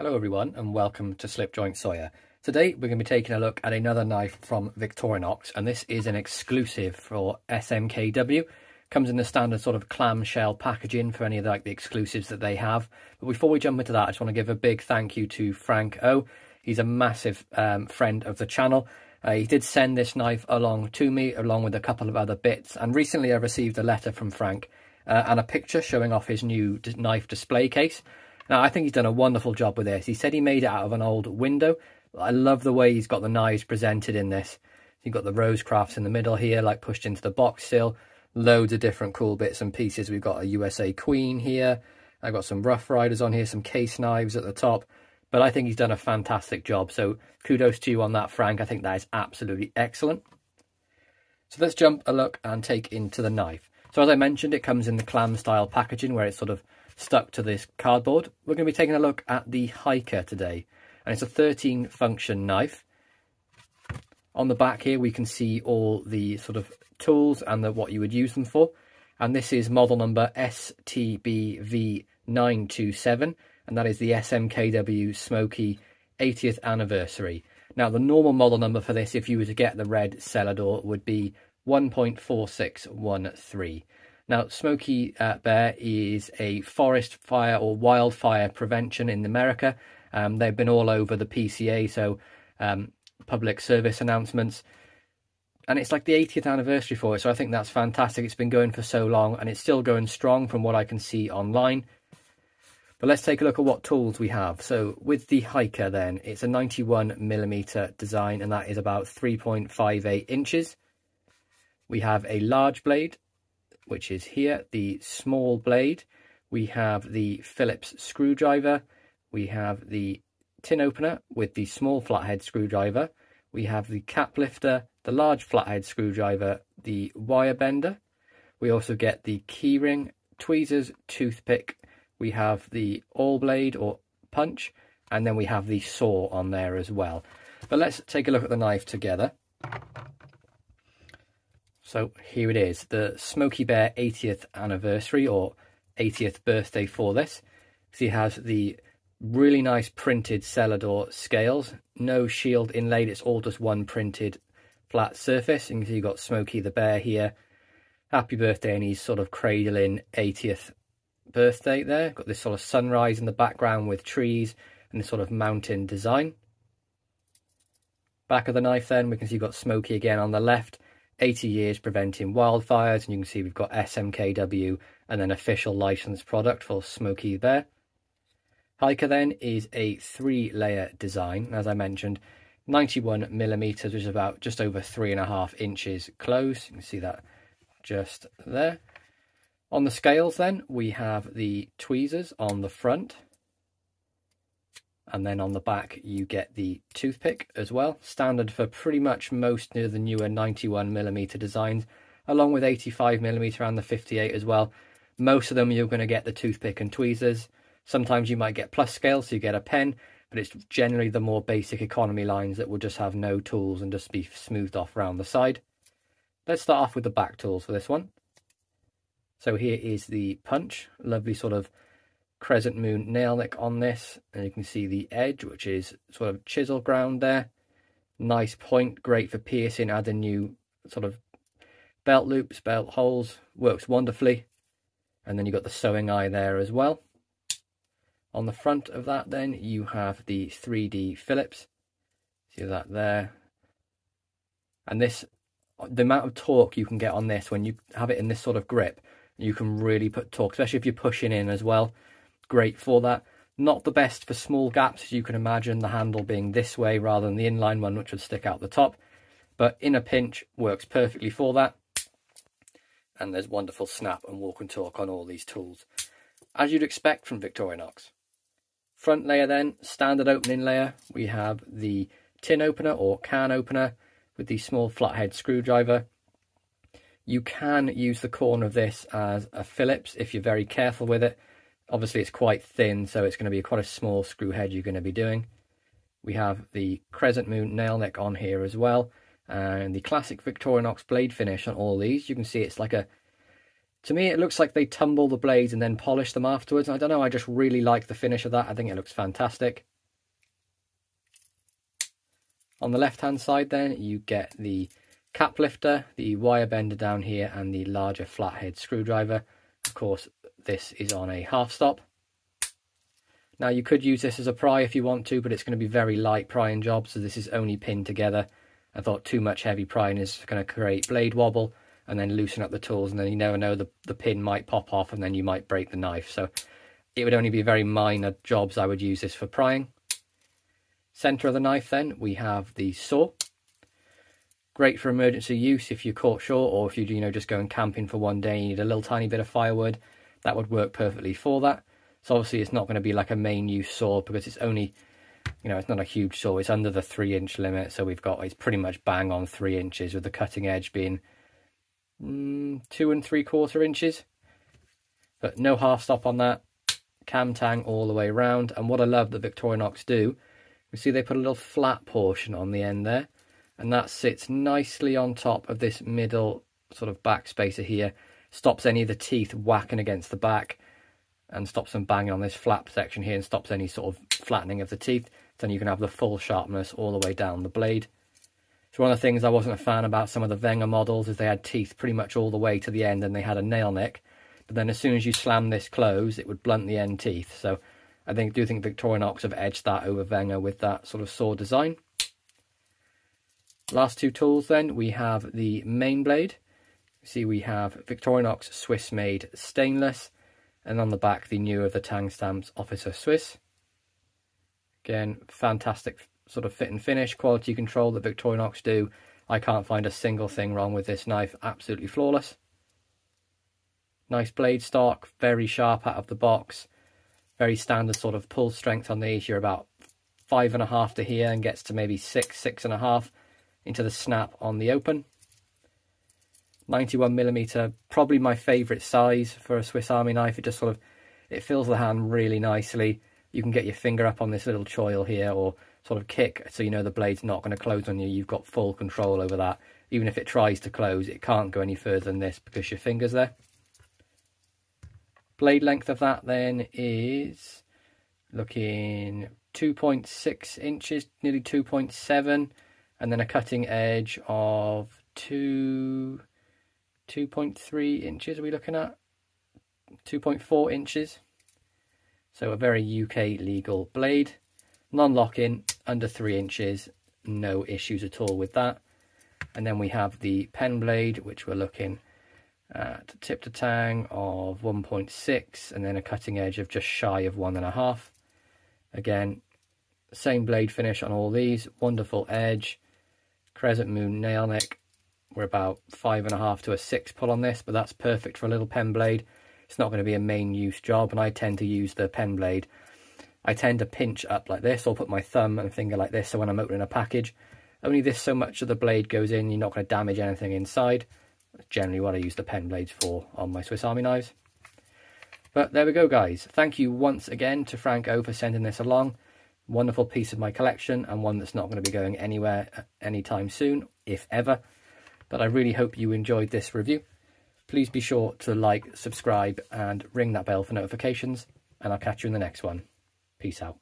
Hello everyone and welcome to Slipjoint Sawyer. Today we're going to be taking a look at another knife from Victorinox, and this is an exclusive for SMKW. Comes in the standard sort of clamshell packaging for any of the exclusives that they have. But before we jump into that, I just want to give a big thank you to Frank O. He's a massive friend of the channel. He did send this knife along to me along with a couple of other bits, and recently I received a letter from Frank and a picture showing off his new knife display case. Now, I think he's done a wonderful job with this. He said he made it out of an old window. I love the way he's got the knives presented in this. You've got the rose crafts in the middle here, like pushed into the box still. Loads of different cool bits and pieces. We've got a USA Queen here. I've got some Rough Riders on here, some case knives at the top. But I think he's done a fantastic job. So kudos to you on that, Frank. I think that is absolutely excellent. So let's jump a look and take into the knife. So as I mentioned, it comes in the clam style packaging where it's sort of stuck to this cardboard. We're going to be taking a look at the Hiker today, and it's a 13 function knife. On the back here we can see all the sort of tools and what you would use them for, and this is model number STBV927, and that is the SMKW Smokey 80th anniversary. Now the normal model number for this, if you were to get the red Cellidor, would be 1.4613. Now, Smokey Bear is a forest fire or wildfire prevention in America. They've been all over the PCA, so public service announcements. And it's like the 80th anniversary for it, so I think that's fantastic. It's been going for so long, and it's still going strong from what I can see online. But let's take a look at what tools we have. So with the Hiker then, it's a 91mm design, and that is about 3.58 inches. We have a large blade, which is here, the small blade. We have the Phillips screwdriver. We have the tin opener with the small flathead screwdriver. We have the cap lifter, the large flathead screwdriver, the wire bender. We also get the Keyring, tweezers, toothpick. We have the awl blade or punch, and then we have the saw on there as well. But let's take a look at the knife together. So here it is, the Smokey Bear 80th anniversary or 80th birthday for this. So it has the really nice printed Cellidor scales, no shield inlaid, it's all just one printed flat surface. You can see you've got Smokey the Bear here. Happy birthday, and he's sort of cradling 80th birthday there. Got this sort of sunrise in the background with trees and this sort of mountain design. Back of the knife then, we can see you've got Smokey again on the left. 80 years preventing wildfires, and you can see we've got SMKW and then official licensed product for Smokey Bear. Hiker then is a 3-layer design, as I mentioned, 91mm, which is about just over 3.5 inches close. You can see that just there. On the scales then, we have the tweezers on the front, and then on the back you get the toothpick as well, standard for pretty much most of the newer 91mm designs, along with 85mm and the 58 as well. Most of them you're going to get the toothpick and tweezers. Sometimes you might get plus scales, so you get a pen, but it's generally the more basic economy lines that will just have no tools and just be smoothed off around the side. Let's start off with the back tools for this one. So here is the punch, lovely sort of crescent moon nail nick on this, and you can see the edge, which is sort of chisel ground there. Nice point, great for piercing, adding new sort of belt loops, belt holes, works wonderfully. And then you've got the sewing eye there as well. On the front of that then you have the 3D Phillips, see that there. And this, the amount of torque you can get on this when you have it in this sort of grip, you can really put torque, especially if you're pushing in as well. Great for that. Not the best for small gaps, as you can imagine, the handle being this way rather than the inline one, which would stick out the top, but in a pinch works perfectly for that. And there's wonderful snap and walk and torque on all these tools, as you'd expect from Victorinox. Front layer then, standard opening layer, we have the tin opener or can opener with the small flathead screwdriver. You can use the corner of this as a Phillips if you're very careful with it. Obviously it's quite thin, so it's going to be quite a small screw head you're going to be doing. We have the crescent moon nail neck on here as well, and the classic Victorinox blade finish on all these. You can see it's like a To me, it looks like they tumble the blades and then polish them afterwards. I don't know, I just really like the finish of that. I think it looks fantastic. On the left hand side then you get the cap lifter, the wire bender down here, and the larger flathead screwdriver. Of course this is on a half stop. Now you could use this as a pry if you want to, but it's going to be very light prying job, so this is only pinned together. I thought too much heavy prying is going to create blade wobble and then loosen up the tools, and then you never know, the pin might pop off and then you might break the knife. So it would only be very minor jobs I would use this for prying. Centre of the knife then we have the saw. Great for emergency use if you're caught short, or if you're just going camping for one day and you need a little tiny bit of firewood. That would work perfectly for that. So obviously it's not going to be like a main use saw because it's only, it's not a huge saw. It's under the 3-inch limit, so it's pretty much bang on 3 inches, with the cutting edge being 2 3/4 inches. But no half stop on that. Cam tang all the way around. And what I love that Victorinox do, you see they put a little flat portion on the end there, and that sits nicely on top of this middle sort of back spacer here. Stops any of the teeth whacking against the back, and stops them banging on this flap section here, and stops any sort of flattening of the teeth. Then you can have the full sharpness all the way down the blade. So one of the things I wasn't a fan about some of the Wenger models is they had teeth pretty much all the way to the end, and they had a nail neck. But then as soon as you slam this close, it would blunt the end teeth. So I do think Victorinox have edged that over Wenger with that sort of saw design. Last two tools then, we have the main blade. See, we have Victorinox Swiss made stainless, and on the back the newer of the Tang Stamps Officer Swiss. Again, fantastic sort of fit and finish, quality control that Victorinox do. I can't find a single thing wrong with this knife, absolutely flawless. Nice blade stock, very sharp out of the box. Very standard sort of pull strength on these. You're about 5.5 to here and gets to maybe 6.5 into the snap on the open. 91mm, probably my favourite size for a Swiss Army knife. It just it fills the hand really nicely. You can get your finger up on this little choil here, or sort of kick, so you know the blade's not going to close on you. You've got full control over that. Even if it tries to close, it can't go any further than this because your finger's there. Blade length of that then is looking 2.6 inches, nearly 2.7, and then a cutting edge of 2.3 inches are we looking at? 2.4 inches. So a very UK legal blade. Non-lock-in, under 3 inches, no issues at all with that. And then we have the pen blade, which we're looking at tip to tang of 1.6, and then a cutting edge of just shy of 1.5. Again, same blade finish on all these, wonderful edge, crescent moon nail neck. We're about 5.5 to a 6 pull on this, but that's perfect for a little pen blade. It's not going to be a main use job, and I tend to use the pen blade. I tend to pinch up like this, or put my thumb and finger like this, so when I'm opening a package, only this so much of the blade goes in, you're not going to damage anything inside. That's generally what I use the pen blades for on my Swiss Army knives. But there we go, guys. Thank you once again to Frank O for sending this along. Wonderful piece of my collection, and one that's not going to be going anywhere anytime soon, if ever. But I really hope you enjoyed this review. Please be sure to like, subscribe, and ring that bell for notifications, and I'll catch you in the next one. Peace out.